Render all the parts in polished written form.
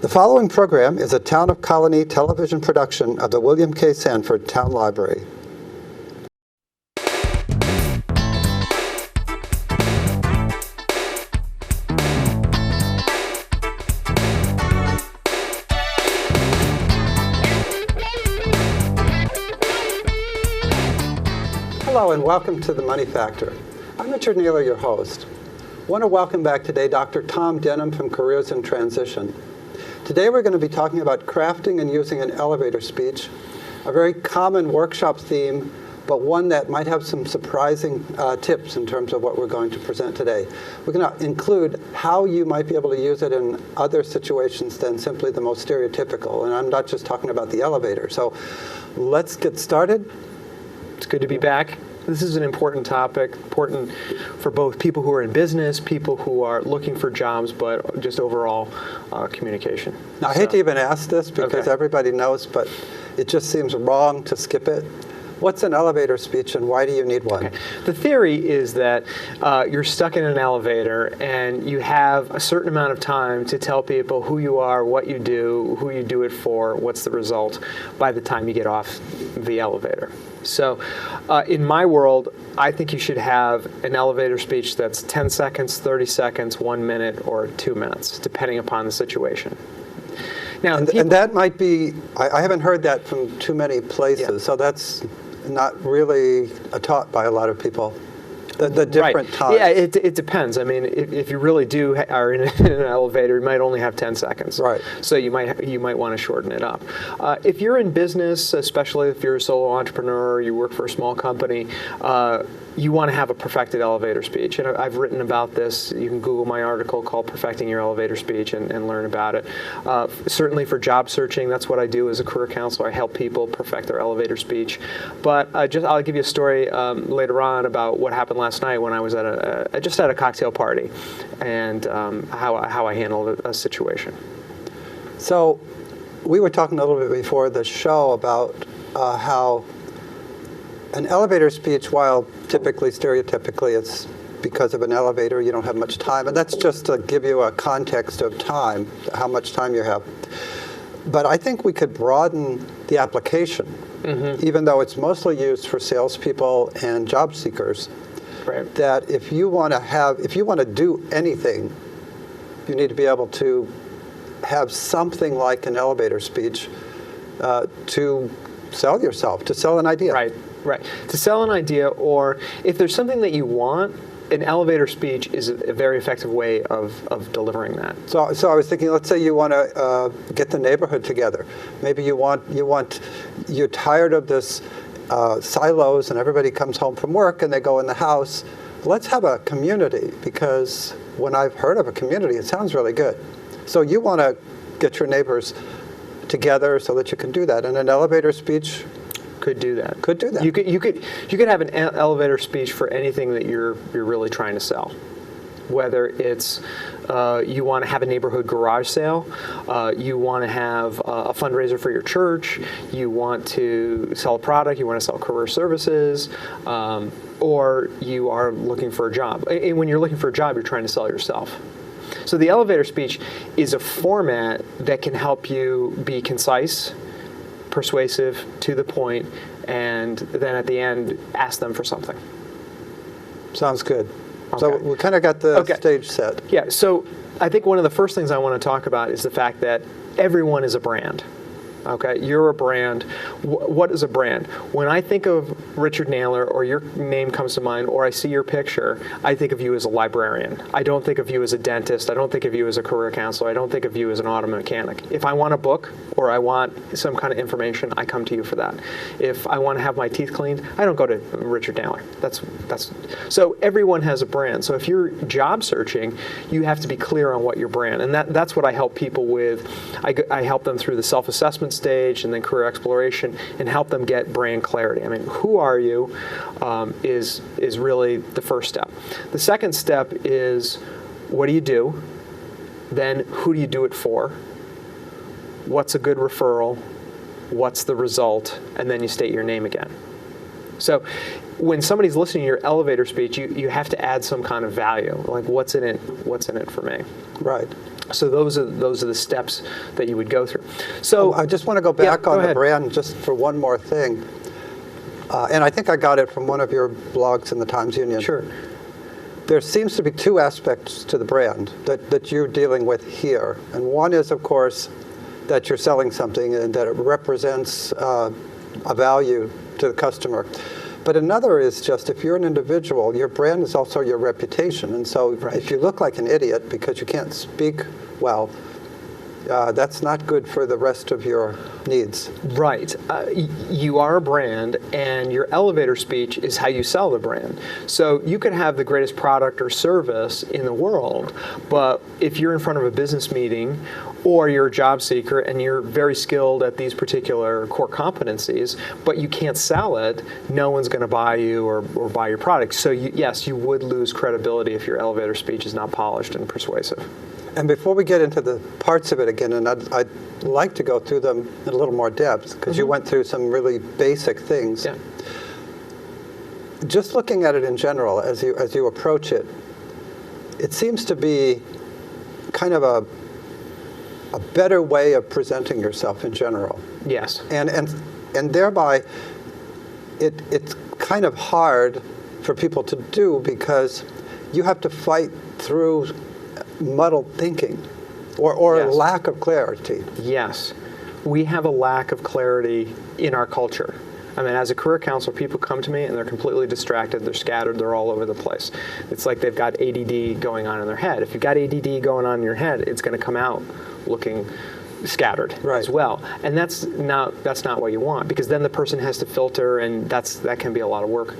The following program is a Town of Colonie television production of the William K. Sanford Town Library. Hello and welcome to The Money Factor. I'm Richard Naylor, your host. I want to welcome back today Dr. Tom Denham from Careers in Transition. Today we're going to be talking about crafting and using an elevator speech, a very common workshop theme, but one that might have some surprising tips in terms of what we're going to present today. We're going to include how you might be able to use it in other situations than simply the most stereotypical, and I'm not just talking about the elevator. So let's get started. It's good to be back. This is an important topic, important for both people who are in business, people who are looking for jobs, but just overall communication. Now, I hate to even ask this because everybody knows, but it just seems wrong to skip it. What's an elevator speech and why do you need one? The theory is that you're stuck in an elevator and you have a certain amount of time to tell people who you are, what you do, who you do it for, what's the result by the time you get off the elevator. So in my world, I think you should have an elevator speech that's 10 seconds, 30 seconds, 1 minute, or 2 minutes, depending upon the situation. Now, and that might be, I haven't heard that from too many places, so that's not really taught by a lot of people. The different times. Yeah, it depends. I mean, if you really are in an elevator, you might only have 10 seconds. Right. So you might want to shorten it up. If you're in business, especially if you're a solo entrepreneur, or you work for a small company, you want to have a perfected elevator speech. And I've written about this. You can Google my article called Perfecting Your Elevator Speech and learn about it. Certainly for job searching, that's what I do as a career counselor. I help people perfect their elevator speech. But I'll give you a story later on about what happened last night when I was at just at a cocktail party and how I handled a situation. So we were talking a little bit before the show about how an elevator speech, while typically, stereotypically, it's because of an elevator, you don't have much time. And that's just to give you a context of time, how much time you have. But I think we could broaden the application, even though it's mostly used for salespeople and job seekers. Right. That if you want to do anything, you need to be able to have something like an elevator speech to sell yourself, to sell an idea. Right. To sell an idea, or if there's something that you want, an elevator speech is a very effective way of delivering that. So I was thinking, let's say you want to get the neighborhood together. Maybe you're tired of this silos and everybody comes home from work and they go in the house. Let's have a community, because when I've heard of a community, it sounds really good. So you want to get your neighbors together so that you can do that. And an elevator speech could do that. Could do that. You could have an elevator speech for anything that you're really trying to sell. Whether it's you want to have a neighborhood garage sale, you want to have a fundraiser for your church, you want to sell a product, you want to sell career services, or you are looking for a job. And when you're looking for a job, you're trying to sell yourself. So the elevator speech is a format that can help you be concise, persuasive, to the point, and then at the end, ask them for something. Sounds good. Okay. So we kind of got the stage set. Yeah, so I think one of the first things I want to talk about is the fact that everyone is a brand. Okay, you're a brand. What is a brand? When I think of Richard Naylor, or your name comes to mind, or I see your picture, I think of you as a librarian. I don't think of you as a dentist. I don't think of you as a career counselor. I don't think of you as an auto mechanic. If I want a book or I want some kind of information, I come to you for that. If I want to have my teeth cleaned, I don't go to Richard Naylor. So everyone has a brand. So if you're job searching, you have to be clear on what your brand, and that's what I help people with. I help them through the self-assessment stage and then career exploration, and help them get brand clarity. I mean, who are you is really the first step. The second step is, what do you do? Then who do you do it for? What's a good referral? What's the result? And then you state your name again. So when somebody's listening to your elevator speech, you have to add some kind of value, like what's in it for me. Right. So those are the steps that you would go through. So I just want to go back go on the ahead. brand just for one more thing. And I think I got it from one of your blogs in the Times Union. Sure. There seems to be two aspects to the brand that you're dealing with here. And one is, of course, that you're selling something and that it represents a value to the customer. But another is just if you're an individual, your brand is also your reputation. And so if you look like an idiot because you can't speak well, that's not good for the rest of your needs. Right. You are a brand, and your elevator speech is how you sell the brand. So you could have the greatest product or service in the world, but if you're in front of a business meeting or you're a job seeker and you're very skilled at these particular core competencies, but you can't sell it, no one's going to buy you or buy your product. So yes, you would lose credibility if your elevator speech is not polished and persuasive. And before we get into the parts of it again, and I'd like to go through them in a little more depth, because you went through some really basic things. Yeah. Just looking at it in general, as you approach it, it seems to be kind of a better way of presenting yourself in general. Yes. And thereby, it's kind of hard for people to do because you have to fight through muddled thinking or Yes. lack of clarity. Yes. We have a lack of clarity in our culture. I mean, as a career counselor, people come to me and they're completely distracted, they're scattered, they're all over the place. It's like they've got ADD going on in their head. If you've got ADD going on in your head, it's going to come out looking scattered as well. And that's not what you want, because then the person has to filter, and that can be a lot of work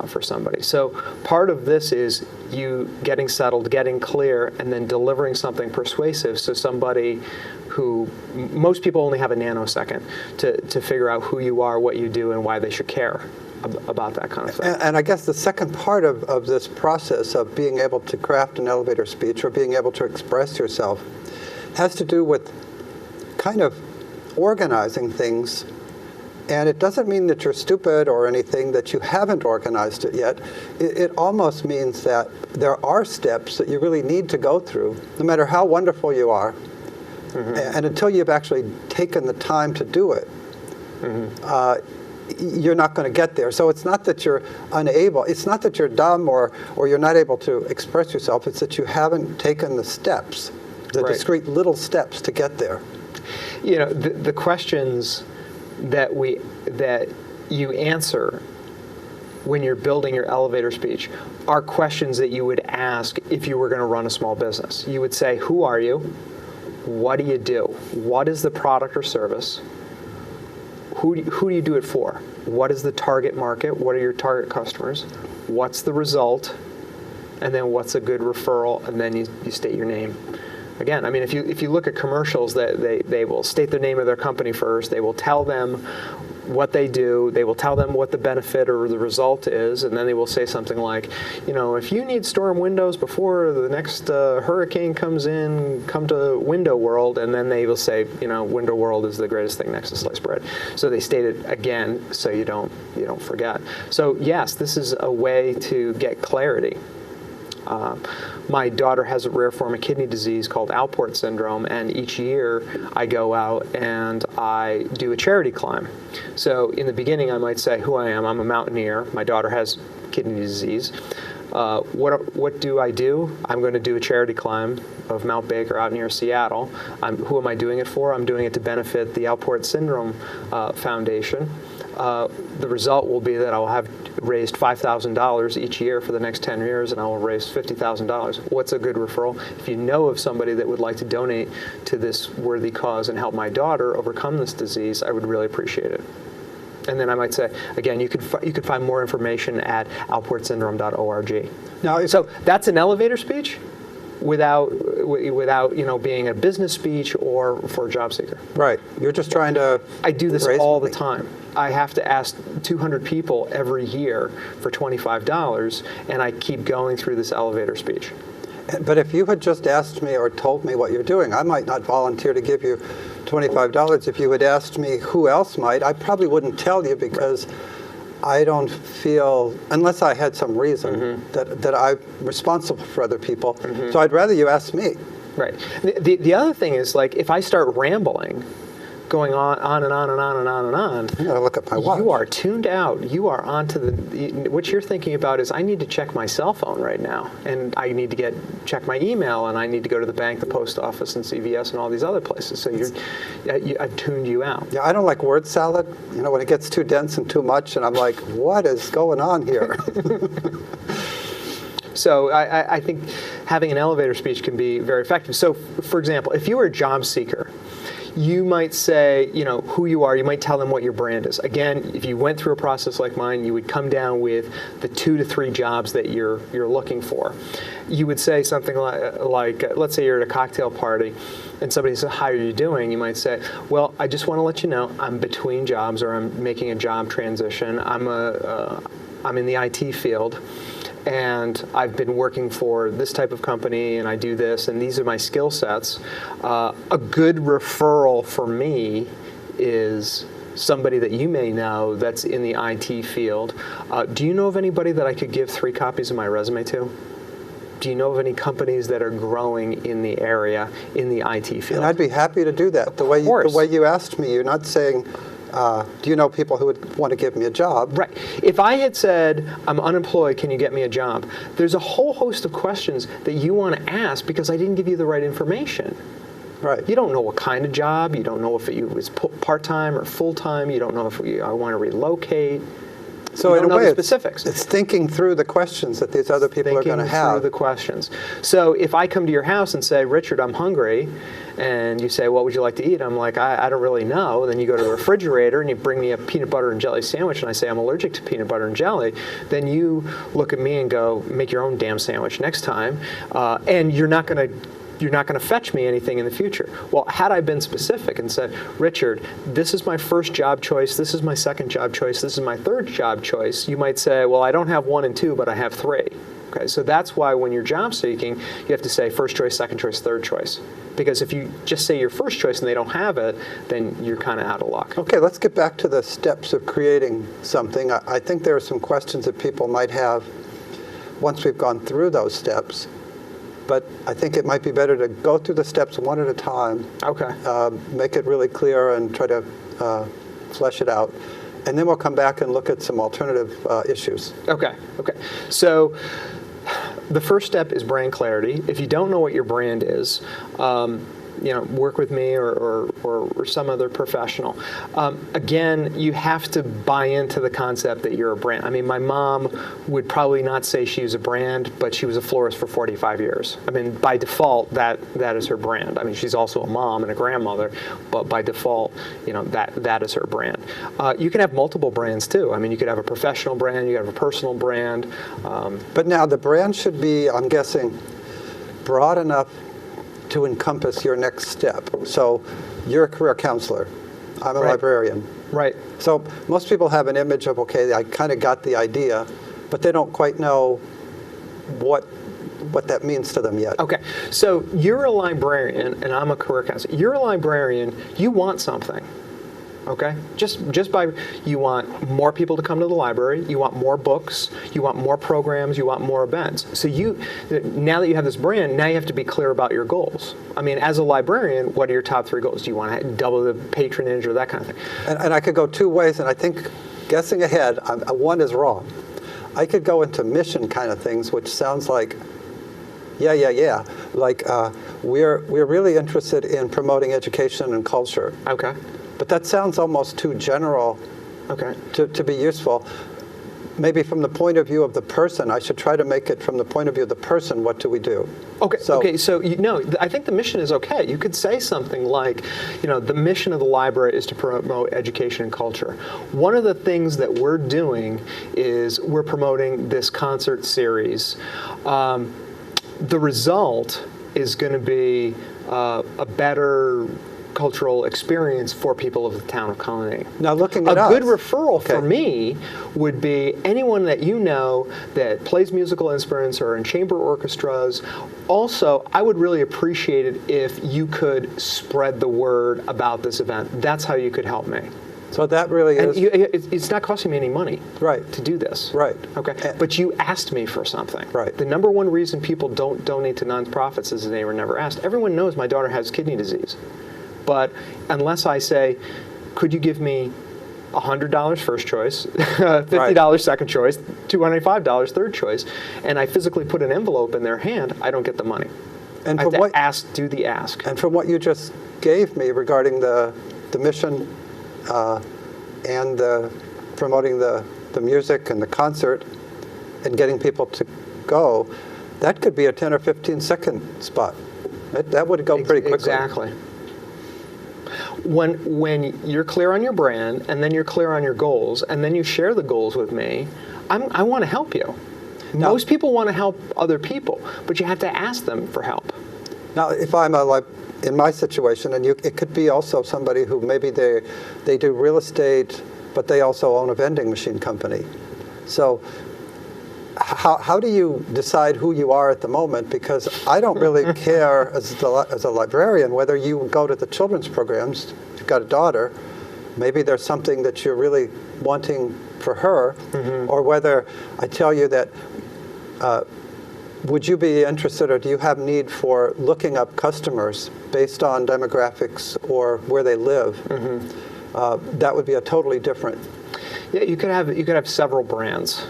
for somebody. So part of this is you getting settled, getting clear, and then delivering something persuasive. So somebody who, most people only have a nanosecond to figure out who you are, what you do, and why they should care about that kind of thing. And I guess the second part of this process of being able to craft an elevator speech or being able to express yourself has to do with kind of organizing things. And it doesn't mean that you're stupid or anything, that you haven't organized it yet. It almost means that there are steps that you really need to go through, no matter how wonderful you are. And until you've actually taken the time to do it, you're not going to get there. So it's not that you're unable, it's not that you're dumb or you're not able to express yourself, it's that you haven't taken the steps, the discrete little steps to get there. You know, the questions that you answer when you're building your elevator speech are questions that you would ask if you were going to run a small business. You would say, who are you? What do you do? What is the product or service? Who do you do it for? What is the target market? What are your target customers? What's the result? And then what's a good referral? And then you state your name. Again, I mean, if you look at commercials, they will state the name of their company first. They will tell them what they do. They will tell them what the benefit or the result is, and then they will say something like, you know, if you need storm windows before the next hurricane comes in, come to Window World, and then they will say, you know, Window World is the greatest thing next to sliced bread. So they state it again so you don't forget. So yes, this is a way to get clarity. My daughter has a rare form of kidney disease called Alport syndrome, and each year I go out and I do a charity climb. So in the beginning I might say who I am. I'm a mountaineer. My daughter has kidney disease. What do I do? I'm going to do a charity climb of Mount Baker out near Seattle. Who am I doing it for? I'm doing it to benefit the Alport Syndrome Foundation. The result will be that I will have raised $5,000 each year for the next 10 years, and I will raise $50,000. What's a good referral? If you know of somebody that would like to donate to this worthy cause and help my daughter overcome this disease, I would really appreciate it. And then I might say, again, you could find more information at alportsyndrome.org. Now, so that's an elevator speech without being a business speech or for a job seeker. Right. You're just trying to I do this all the time. I have to ask 200 people every year for $25, and I keep going through this elevator speech. But if you had just asked me or told me what you're doing, I might not volunteer to give you $25. If you had asked me who else might, I probably wouldn't tell you because I don't feel, unless I had some reason, that I'm responsible for other people. So I'd rather you ask me. Right. The other thing is, like, if I start rambling, going on and on and on and on and on, I gotta look at my watch. you are tuned out. You are onto what you're thinking about is, I need to check my cell phone right now, and I need to check my email, and I need to go to the bank, the post office, and CVS, and all these other places. So I've tuned you out. Yeah, I don't like word salad. You know, when it gets too dense and too much, and I'm like, what is going on here? So I think having an elevator speech can be very effective. So, for example, if you were a job seeker, you might say, who you are. You might tell them what your brand is. Again, if you went through a process like mine, you would come down with the 2 to 3 jobs that you're looking for. You would say something like, let's say you're at a cocktail party, and somebody says, "How are you doing?" You might say, "Well, I just want to let you know I'm between jobs, or I'm making a job transition. I'm in the IT field, and I've been working for this type of company, and I do this, and these are my skill sets. A good referral for me is somebody that you may know that's in the IT field. Do you know of anybody that I could give 3 copies of my resume to? Do you know of any companies that are growing in the area in the IT field?" And I'd be happy to do that. The way you asked me, you're not saying, do you know people who would want to give me a job? Right. If I had said, "I'm unemployed, can you get me a job?" there's a whole host of questions that you want to ask because I didn't give you the right information. Right. You don't know what kind of job. You don't know if it was part-time or full-time. You don't know if I want to relocate. So you in don't a know way, the specifics. it's thinking through the questions that these other people are going to Thinking have. through the questions. So if I come to your house and say, "Richard, I'm hungry," and you say, "What would you like to eat?" I'm like, I don't really know. Then you go to the refrigerator and you bring me a peanut butter and jelly sandwich, and I say, "I'm allergic to peanut butter and jelly." Then you look at me and go, "Make your own damn sandwich next time," and you're not going to fetch me anything in the future. Well, had I been specific and said, "Richard, this is my first job choice, this is my second job choice, this is my third job choice," you might say, "Well, I don't have 1 and 2, but I have 3. Okay, so that's why when you're job seeking, you have to say first choice, second choice, third choice. Because if you just say your first choice and they don't have it, then you're kind of out of luck. Okay, let's get back to the steps of creating something. I think there are some questions that people might have once we've gone through those steps. But I think it might be better to go through the steps one at a time. Okay. Make it really clear and try to flesh it out. And then we'll come back and look at some alternative issues. Okay. So the first step is brand clarity. If you don't know what your brand is, work with me or some other professional. Again, you have to buy into the concept that you're a brand. I mean, my mom would probably not say she was a brand, but she was a florist for 45 years. I mean, by default, that is her brand. I mean, she's also a mom and a grandmother, but by default, that is her brand. You can have multiple brands too. I mean, you could have a professional brand, you could have a personal brand. But now the brand should be, I'm guessing, broad enough to encompass your next step. So you're a career counselor. I'm a librarian. Right. So most people have an image of, okay, I kind of got the idea, but they don't quite know what that means to them yet. Okay. So you're a librarian and I'm a career counselor. You're a librarian. You want something. Okay? Just by, you want more people to come to the library, you want more books, you want more programs, you want more events. So now that you have this brand, now you have to be clear about your goals. I mean, as a librarian, what are your top 3 goals? Do you want to double the patronage or that kind of thing? And I could go 2 ways, and I think, guessing ahead, one is wrong. I could go into mission kind of things, which sounds like, yeah. Like, we're really interested in promoting education and culture. Okay. But that sounds almost too general to be useful. Maybe from the point of view of the person, I should try to make it from the point of view of the person, what do we do? Okay, so I think the mission is okay. You could say something like, the mission of the library is to promote education and culture. One of the things that we're doing is we're promoting this concert series. The result is going to be a better cultural experience for people of the town of Colonie. Now, looking at a good referral for me would be anyone that you know that plays musical instruments or in chamber orchestras. Also, I would really appreciate it if you could spread the word about this event. That's how you could help me. So that really And is it's not costing me any money right. to do this. Right. Okay. But you asked me for something. Right. The number one reason people don't donate to nonprofits is they were never asked. Everyone knows my daughter has kidney disease. But unless I say, could you give me $100 first choice, $50 second choice, $205 third choice, and I physically put an envelope in their hand, I don't get the money. And I have to do the ask. And from what you just gave me regarding the mission and promoting the music and the concert and getting people to go, that could be a 10 or 15 second spot. That would go pretty quickly. Exactly. When you're clear on your brand, and then you're clear on your goals, and then you share the goals with me, I want to help you. Now, most people want to help other people, but you have to ask them for help. Now, if I'm in my situation, and it could be also somebody who maybe they do real estate, but they also own a vending machine company. So how do you decide who you are at the moment? Because I don't really care as a librarian whether you go to the children's programs. You've got a daughter, maybe there's something that you're really wanting for her, or whether I tell you that would you be interested, or do you have need for looking up customers based on demographics or where they live? That would be a totally different. Yeah, you could have several brands.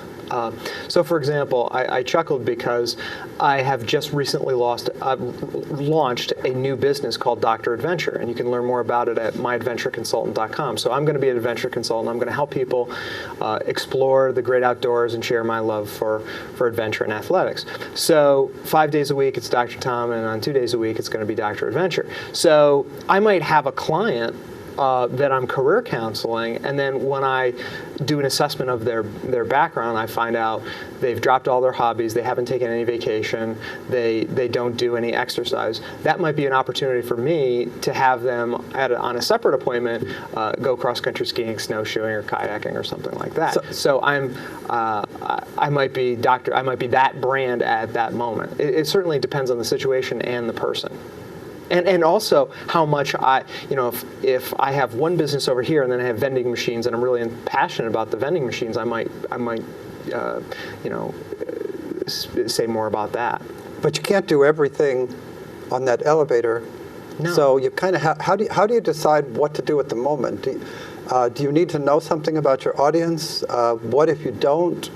So, for example, I chuckled because I have just recently launched a new business called Dr. Adventure, and you can learn more about it at myadventureconsultant.com. So I'm going to be an adventure consultant. I'm going to help people explore the great outdoors and share my love for adventure and athletics. So 5 days a week it's Dr. Tom, and on 2 days a week it's going to be Dr. Adventure. So I might have a client that I'm career counseling, and then when I do an assessment of their background, I find out they've dropped all their hobbies, they haven't taken any vacation, they don't do any exercise. That might be an opportunity for me to have them on a separate appointment go cross-country skiing, snowshoeing, or kayaking, or something like that. So I might be that brand at that moment. It certainly depends on the situation and the person. And also how much if I have one business over here and then I have vending machines and I'm really passionate about the vending machines, I might say more about that. But you can't do everything on that elevator. No. So you kind of how do you decide what to do at the moment? Do you need to know something about your audience? What if you don't?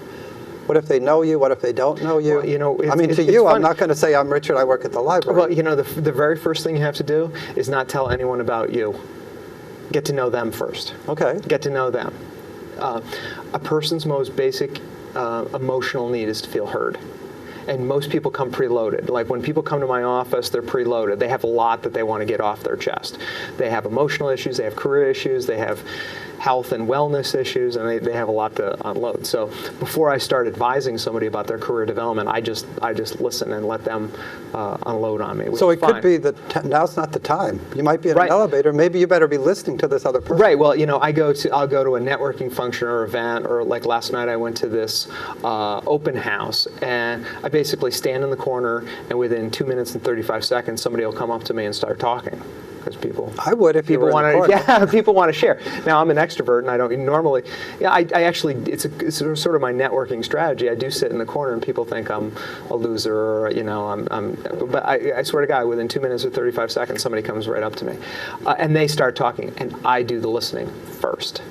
What if they know you? What if they don't know you? Well, I'm not going to say I'm Richard, I work at the library. Well, the very first thing you have to do is not tell anyone about you. Get to know them first. Okay. Get to know them. A person's most basic emotional need is to feel heard. And most people come preloaded. Like when people come to my office, they're preloaded. They have a lot that they want to get off their chest. They have emotional issues, they have career issues, they have health and wellness issues, and they have a lot to unload. So before I start advising somebody about their career development, I just listen and let them unload on me. So it could be that now's not the time. You might be in an elevator. Maybe you better be listening to this other person. Right. Well, I'll go to a networking function or event, or like last night I went to this open house, and I basically stand in the corner, and within 2 minutes and 35 seconds, somebody will come up to me and start talking. Because people, I would if people want to, people want to share. Now I'm an extrovert, and I don't normally. Yeah, I actually, it's sort of my networking strategy. I do sit in the corner, and people think I'm a loser, or But I swear to God, within 2 minutes or 35 seconds, somebody comes right up to me, and they start talking, and I do the listening first.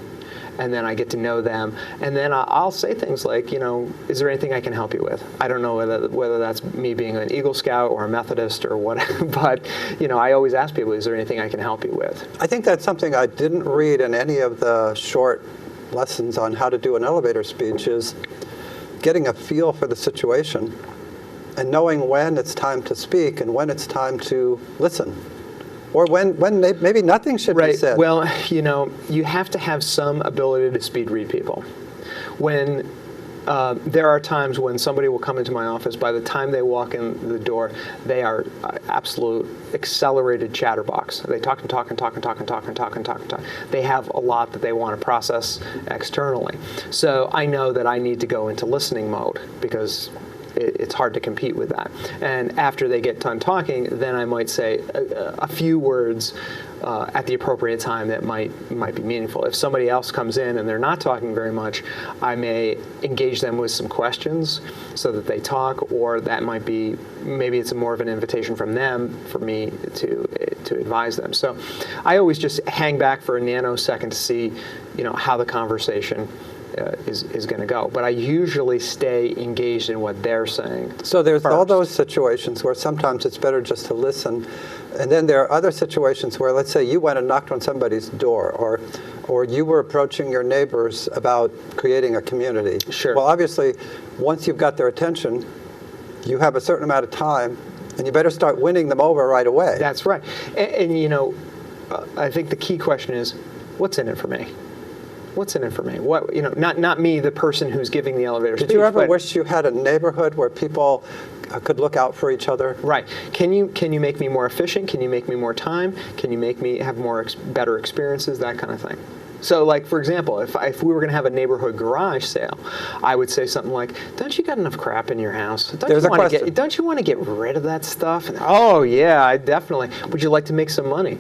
And then I get to know them, and then I'll say things like, is there anything I can help you with? I don't know whether that's me being an Eagle Scout or a Methodist or what, but I always ask people, is there anything I can help you with? I think that's something I didn't read in any of the short lessons on how to do an elevator speech, is getting a feel for the situation and knowing when it's time to speak and when it's time to listen. Or when maybe nothing should be said. Well, you have to have some ability to speed read people. When there are times when somebody will come into my office, by the time they walk in the door, they are absolute accelerated chatterbox. They talk and talk and talk and talk and talk and talk and talk and talk. They have a lot that they want to process externally. So I know that I need to go into listening mode, because it's hard to compete with that. And after they get done talking, then I might say a few words at the appropriate time that might be meaningful. If somebody else comes in and they're not talking very much, I may engage them with some questions so that they talk, or that might be, maybe it's more of an invitation from them for me to advise them. So I always just hang back for a nanosecond to see, how the conversation is going to go. But I usually stay engaged in what they're saying. So there's first. all those situations where sometimes it's better just to listen. And then there are other situations where, let's say you went and knocked on somebody's door, or you were approaching your neighbors about creating a community. Sure. Well, obviously, once you've got their attention, you have a certain amount of time, and you better start winning them over right away. That's right. And I think the key question is, what's in it for me? What's in it for me? What, not me, the person who's giving the elevator speech. Did you ever wish you had a neighborhood where people could look out for each other? Right. Can you make me more efficient? Can you make me more time? Can you make me have better experiences? That kind of thing. So, like, for example, if we were going to have a neighborhood garage sale, I would say something like, don't you got enough crap in your house? Don't you want to get rid of that stuff? And, oh, yeah, I definitely. Would you like to make some money?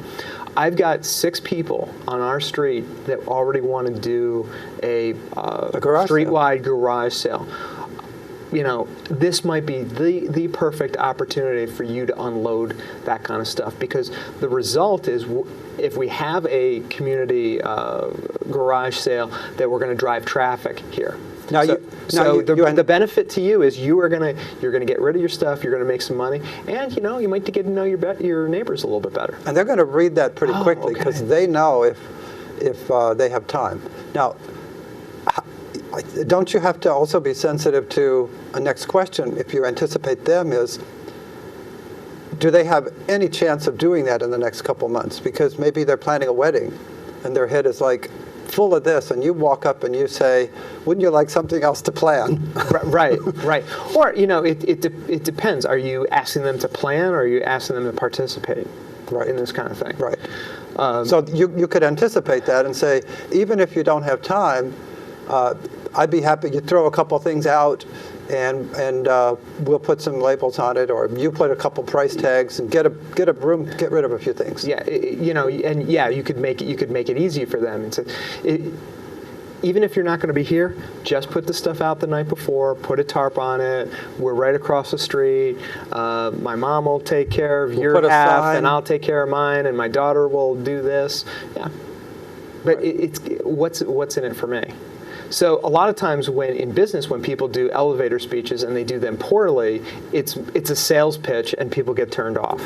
I've got 6 people on our street that already want to do a street-wide garage sale. This might be the perfect opportunity for you to unload that kind of stuff, because the result is if we have a community garage sale, that we're going to drive traffic here. Now, the benefit to you is you're going to get rid of your stuff, you're going to make some money, and you might get to know your neighbors a little bit better. And they're going to read that pretty quickly, because they know if they have time. Now, don't you have to also be sensitive to a next question, if you anticipate them, is do they have any chance of doing that in the next couple months? Because maybe they're planning a wedding and their head is like full of this, and you walk up and you say, wouldn't you like something else to plan? Right. Or, it depends. Are you asking them to plan, or are you asking them to participate in this kind of thing? Right. So you could anticipate that and say, even if you don't have time, I'd be happy you throw a couple things out, and we'll put some labels on it, or you put a couple price tags and get a room, get rid of a few things. Yeah, you could make it easy for them. And so, even if you're not going to be here, just put the stuff out the night before, put a tarp on it. We're right across the street. My mom will take care of your half, and I'll take care of mine, and my daughter will do this. Yeah, but it's what's in it for me. So a lot of times in business, when people do elevator speeches and they do them poorly, it's a sales pitch and people get turned off.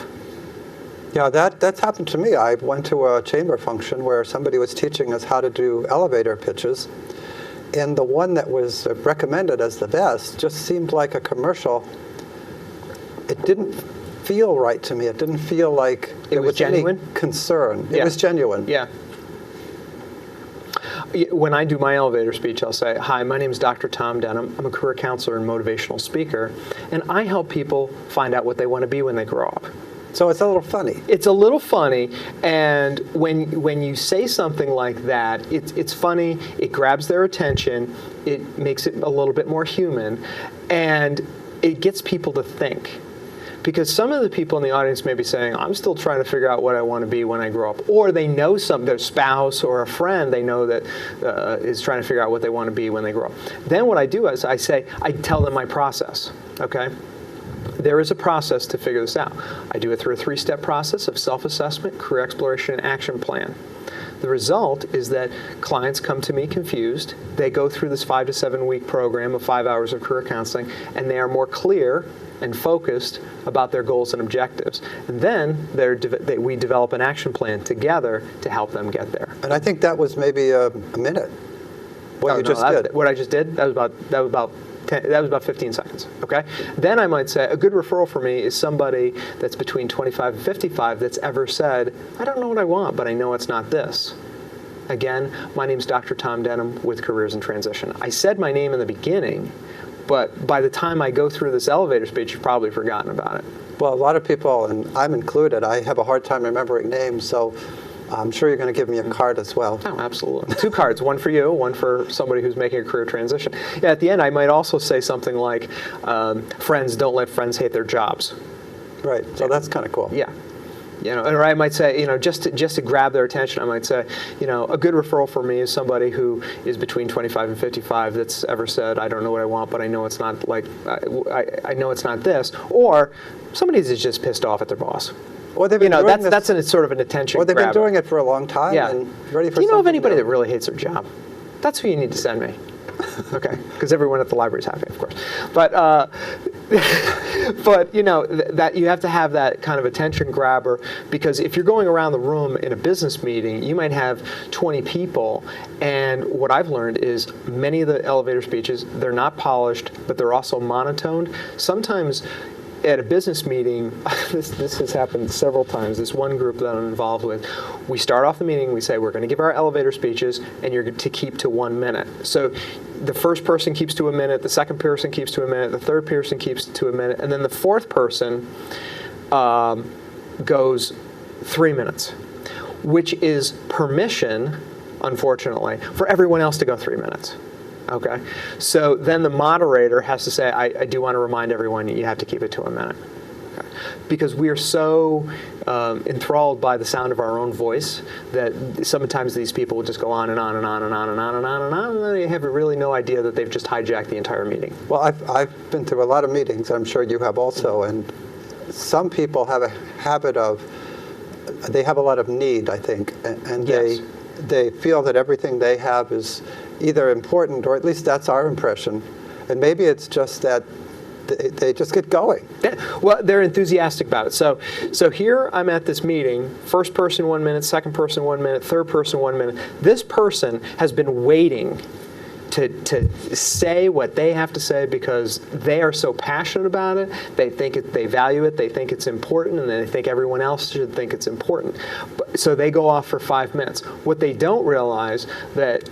Yeah, that's happened to me. I went to a chamber function where somebody was teaching us how to do elevator pitches, and the one that was recommended as the best just seemed like a commercial. It didn't feel right to me. It didn't feel like it was genuine? Any concern. Yeah. It was genuine. Yeah. When I do my elevator speech, I'll say, hi, my name is Dr. Tom Denham. I'm a career counselor and motivational speaker, and I help people find out what they want to be when they grow up. So it's a little funny. It's a little funny, and when you say something like that, it's funny, it grabs their attention, it makes it a little bit more human, and it gets people to think. Because some of the people in the audience may be saying, I'm still trying to figure out what I want to be when I grow up. Or they know their spouse or a friend they know that is trying to figure out what they want to be when they grow up. Then what I do is I tell them my process, okay? There is a process to figure this out. I do it through a 3-step process of self-assessment, career exploration, and action plan. The result is that clients come to me confused. They go through this 5 to 7 week program of 5 hours of career counseling, and they are more clear and focused about their goals and objectives. And then we develop an action plan together to help them get there. And I think that was maybe a minute. What I just did, that was about 15 seconds, okay? Then I might say, a good referral for me is somebody that's between 25 and 55 that's ever said, I don't know what I want, but I know it's not this. Again, my name's Dr. Tom Denham with Careers in Transition. I said my name in the beginning, but by the time I go through this elevator speech, you've probably forgotten about it. Well, a lot of people, and I'm included, I have a hard time remembering names, so I'm sure you're going to give me a card as well. Oh, absolutely. 2 cards, one for you, one for somebody who's making a career transition. Yeah, at the end, I might also say something like, friends, don't let friends hate their jobs. Right, so that's kind of cool. Yeah. Or I might say, just to grab their attention, I might say, a good referral for me is somebody who is between 25 and 55 that's ever said, I don't know what I want, but I know it's not like, I know it's not this. Or somebody that's just pissed off at their boss. Or they've been doing that's sort of an attention Or they've been grabber. doing it for a long time and ready for Do you know of something anybody new? that really hates their job? That's who you need to send me. Okay, because everyone at the library is happy, of course. But that you have to have that kind of attention grabber, because if you're going around the room in a business meeting, you might have 20 people, and what I've learned is many of the elevator speeches, they're not polished, but they're also monotoned. Sometimes at a business meeting, this has happened several times, this one group that I'm involved with, we start off the meeting, we say we're going to give our elevator speeches and you're to keep to 1 minute. So the first person keeps to a minute, the second person keeps to a minute, the third person keeps to a minute, and then the fourth person goes 3 minutes, which is permission, unfortunately, for everyone else to go 3 minutes. Okay, so then the moderator has to say, I do want to remind everyone you have to keep it to a minute. Okay. Because we are so enthralled by the sound of our own voice that sometimes these people will just go on and on and on and on and on and on and on, and they have really no idea that they've just hijacked the entire meeting. Well, I've been through a lot of meetings, I'm sure you have also, and some people have a habit of, they have a lot of need, I think, and Yes. they feel that everything they have is either important, or at least that's our impression, and maybe it's just that they just get going. Yeah, well, they're enthusiastic about it. So here I'm at this meeting, first person 1 minute, second person 1 minute, third person 1 minute. This person has been waiting to say what they have to say because they are so passionate about it. They think they value it, they think it's important, and they think everyone else should think it's important. So they go off for 5 minutes. What they don't realize that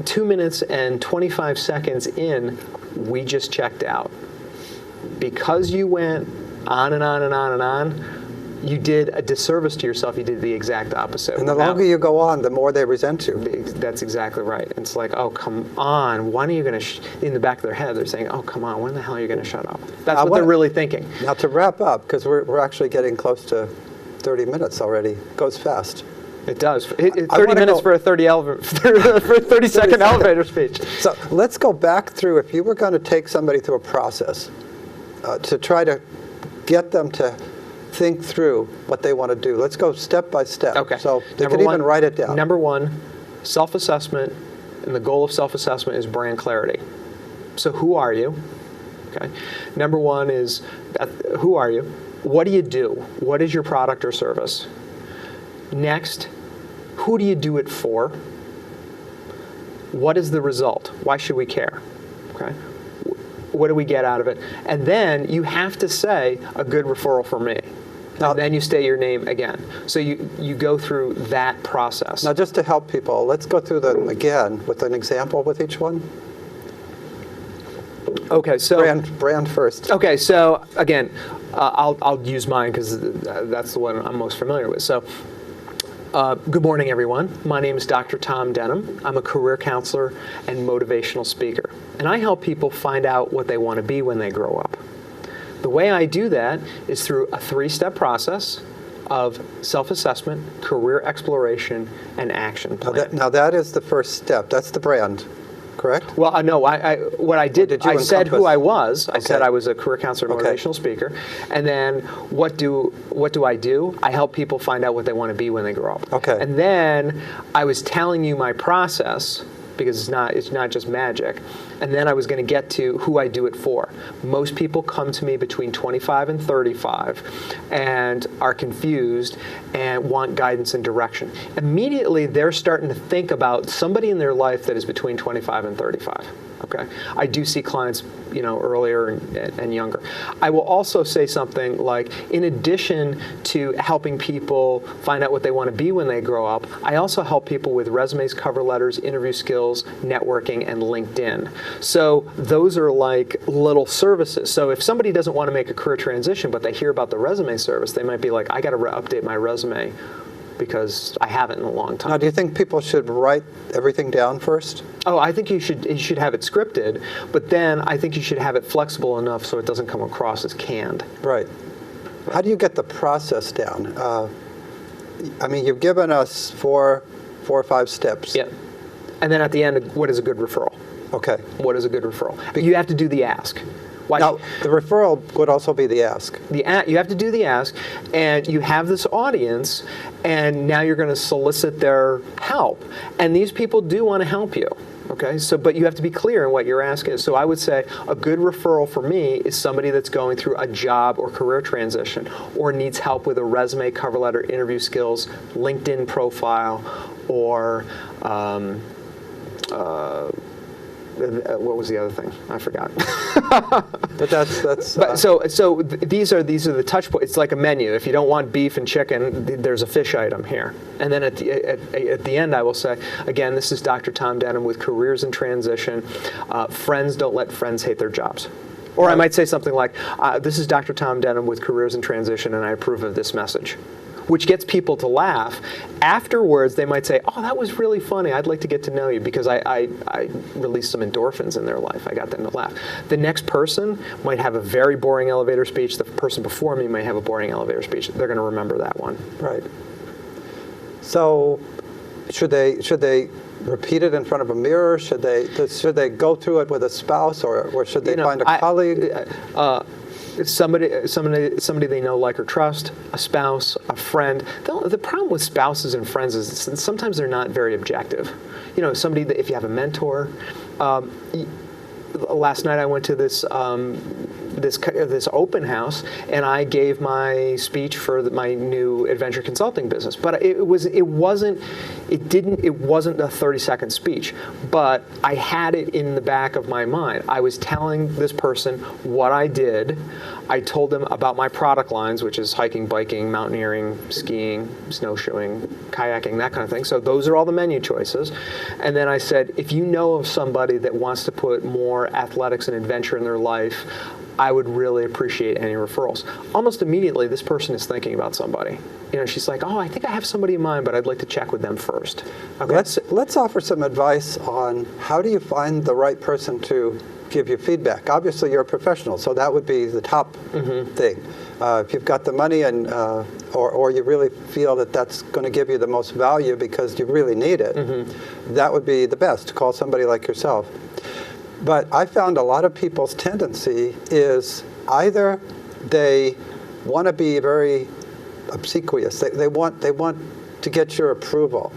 2 minutes and 25 seconds in, we just checked out. Because you went on and on and on and on, you did a disservice to yourself. You did the exact opposite. And the longer you go on, the more they resent you. That's exactly right. It's like, oh, come on. When are you going to, in the back of their head, they're saying, oh, come on, when the hell are you going to shut up? That's what they're really thinking. Now to wrap up, because we're actually getting close to 30 minutes already. It goes fast. It does. 30 minutes for a 30-second elevator speech. So let's go back through, if you were going to take somebody through a process to try to get them to think through what they want to do. Let's go step by step. Okay. So they can even write it down. Number one, self-assessment, and the goal of self-assessment is brand clarity. So who are you? Okay. Number one is, who are you? What do you do? What is your product or service? Next, who do you do it for? What is the result? Why should we care? Okay. What do we get out of it? And then you have to say a good referral for me. Now, and then you state your name again. So you go through that process. Now just to help people, let's go through them again with an example with each one. Okay, so brand first. Okay, so again, I'll use mine because that's the one I'm most familiar with. So, good morning, everyone. My name is Dr. Tom Denham. I'm a career counselor and motivational speaker, and I help people find out what they want to be when they grow up. The way I do that is through a 3-step process of self-assessment, career exploration, and action plan. Now that is the first step. That's the brand, correct? Well, no. What I did I said who I was. I said I was a career counselor, and motivational speaker, and then what do I do? I help people find out what they want to be when they grow up. Okay. And then I was telling you my process, because it's not just magic. And then I was going to get to who I do it for. Most people come to me between 25 and 35 and are confused and want guidance and direction. Immediately, they're starting to think about somebody in their life that is between 25 and 35. Okay, I do see clients, earlier and younger. I will also say something like, in addition to helping people find out what they want to be when they grow up, I also help people with resumes, cover letters, interview skills, networking, and LinkedIn. So those are like little services. So if somebody doesn't want to make a career transition, but they hear about the resume service, they might be like, I got to update my resume. because I haven't in a long time. Now, do you think people should write everything down first? Oh, I think you should have it scripted, but then I think you should have it flexible enough so it doesn't come across as canned. Right. How do you get the process down? I mean, you've given us four or five steps. Yeah. And then at the end, what is a good referral? Okay. What is a good referral? You have to do the ask. Why? Now, the referral would also be the ask. You have to do the ask, and you have this audience, and now you're going to solicit their help. And these people do want to help you. Okay, so but you have to be clear in what your ask is. So I would say a good referral for me is somebody that's going through a job or career transition, or needs help with a resume, cover letter, interview skills, LinkedIn profile, or what was the other thing? I forgot. But that's. But these are the touch points. It's like a menu. If you don't want beef and chicken, there's a fish item here. And then at the end, I will say, again, this is Dr. Tom Denham with Careers in Transition. Friends don't let friends hate their jobs. Or I might say something like, this is Dr. Tom Denham with Careers in Transition, and I approve of this message, which gets people to laugh. Afterwards, they might say, oh, that was really funny. I'd like to get to know you, because I released some endorphins in their life. I got them to laugh. The next person might have a very boring elevator speech. The person before me might have a boring elevator speech. They're going to remember that one. Right. So should they repeat it in front of a mirror? Should they go through it with a spouse, or should they find a colleague? Somebody they know, like, or trust, a spouse, a friend. The problem with spouses and friends is sometimes they're not very objective. You know, somebody that, if you have a mentor. Last night I went to this open house, and I gave my speech for my new adventure consulting business. But it wasn't a 30-second speech, but I had it in the back of my mind. I was telling this person what I did. I told them about my product lines, which is hiking, biking, mountaineering, skiing, snowshoeing, kayaking, that kind of thing. So those are all the menu choices. And then I said, if you know of somebody that wants to put more athletics and adventure in their life, I would really appreciate any referrals. Almost immediately, this person is thinking about somebody. You know, she's like, oh, I think I have somebody in mind, but I'd like to check with them first. Okay. Let's offer some advice on how do you find the right person to give you feedback. Obviously, you're a professional, so that would be the top thing. If you've got the money and or you really feel that that's going to give you the most value because you really need it, that would be the best, to call somebody like yourself. But I found a lot of people's tendency is either they want to be very obsequious. They want to get your approval.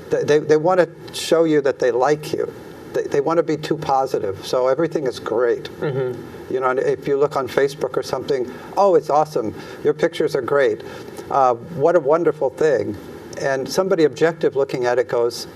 They want to show you that they like you. They want to be too positive, so everything is great. You know, if you look on Facebook or something, oh, it's awesome. Your pictures are great. What a wonderful thing. And somebody objective looking at it goes,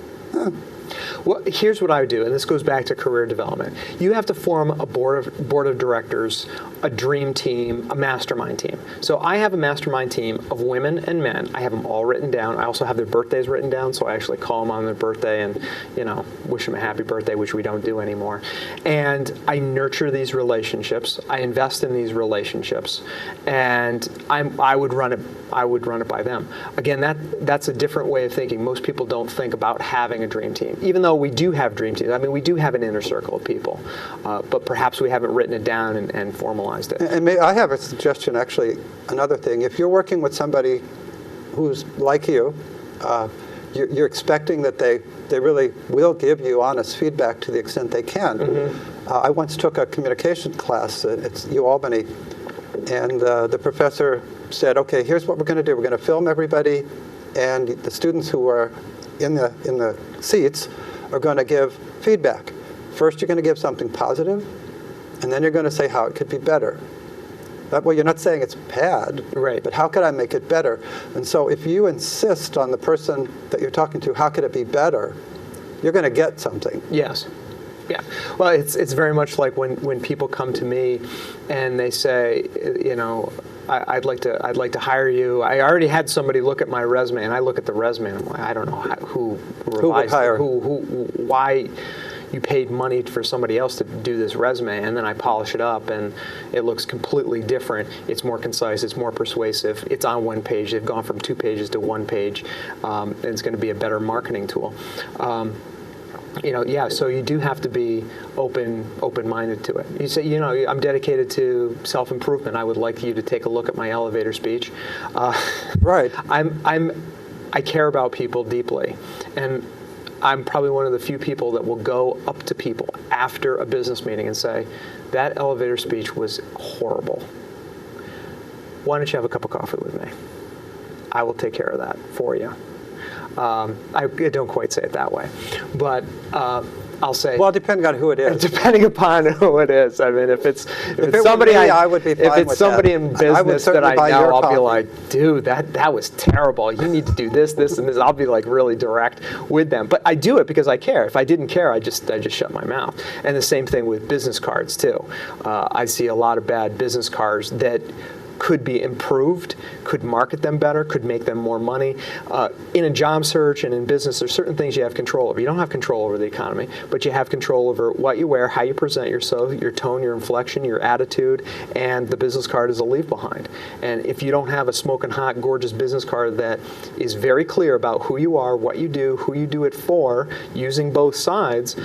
Well, here's what I would do, and this goes back to career development. You have to form a board of directors, a dream team, a mastermind team. So I have a mastermind team of women and men. I have them all written down. I also have their birthdays written down, so I actually call them on their birthday and, you know, wish them a happy birthday, which we don't do anymore. And I nurture these relationships. I invest in these relationships, and I would run it by them. Again, that's a different way of thinking. Most people don't think about having a dream team, even though we do have dream teams. I mean, we do have an inner circle of people, but perhaps we haven't written it down and formalized it. And I have a suggestion, actually, another thing. If you're working with somebody who's like you, you're expecting that they really will give you honest feedback to the extent they can. I once took a communication class at UAlbany, and the professor said, okay, here's what we're going to do. We're going to film everybody, and the students who are in the seats are going to give feedback. First, you're going to give something positive, and then you're going to say how it could be better. That way, you're not saying it's bad, right? But how could I make it better? And so if you insist on the person that you're talking to, how could it be better, you're going to get something. Yes. Yeah. Well, it's very much like when people come to me and they say, you know, I'd like to hire you. I already had somebody look at my resume, and I look at the resume and I'm like, I don't know who would hire, why. you paid money for somebody else to do this resume, and then I polish it up and it looks completely different. It's more concise, it's more persuasive, it's on one page. They've gone from 2 pages to 1 page, and it's going to be a better marketing tool. So you do have to be open-minded to it. You say, I'm dedicated to self-improvement. I would like you to take a look at my elevator speech. Right. I care about people deeply, and I'm probably one of the few people that will go up to people after a business meeting and say, that elevator speech was horrible. Why don't you have a cup of coffee with me? I will take care of that for you. I don't quite say it that way, but I'll say. Well, depending on who it is. Depending upon who it is. I mean, if it's somebody I would be fine if it's with somebody that. in business that I know, I'll coffee. be like, dude, that was terrible. You need to do this, this, and this. I'll be like really direct with them. But I do it because I care. If I didn't care, I just shut my mouth. And the same thing with business cards too. I see a lot of bad business cards that could be improved, could market them better, could make them more money. In a job search and in business, there's certain things you have control over. You don't have control over the economy, but you have control over what you wear, how you present yourself, your tone, your inflection, your attitude, and the business card is a leave behind. And if you don't have a smoking hot, gorgeous business card that is very clear about who you are, what you do, who you do it for, using both sides,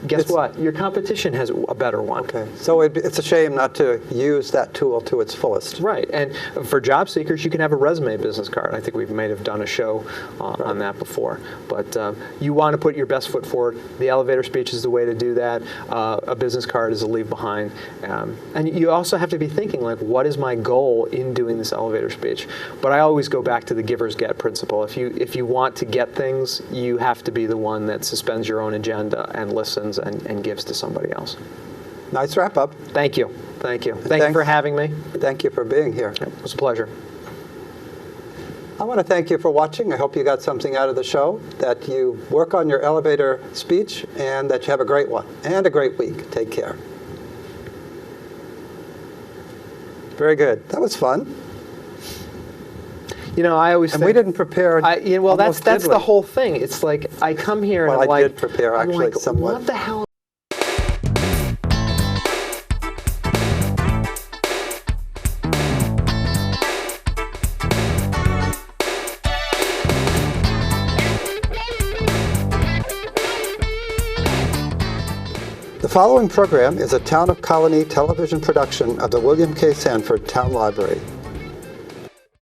guess what? Your competition has a better one. Okay. So it's a shame not to use that tool to its fullest. Right. And for job seekers, you can have a resume business card. I think we might have done a show on that before. But you want to put your best foot forward. The elevator speech is the way to do that. A business card is a leave behind. And you also have to be thinking, like, what is my goal in doing this elevator speech? But I always go back to the givers get principle. If you want to get things, you have to be the one that suspends your own agenda and listens and gives to somebody else. Nice wrap up. Thank you. Thank you. Thank you for having me. Thank you for being here. It was a pleasure. I want to thank you for watching. I hope you got something out of the show, that you work on your elevator speech, and that you have a great one and a great week. Take care. Very good. That was fun. I always And think, we didn't prepare. That's the whole thing. It's like I come here and I'm I like, did prepare I'm actually like, somewhat. what the hell? The following program is a Town of Colonie television production of the William K. Sanford Town Library.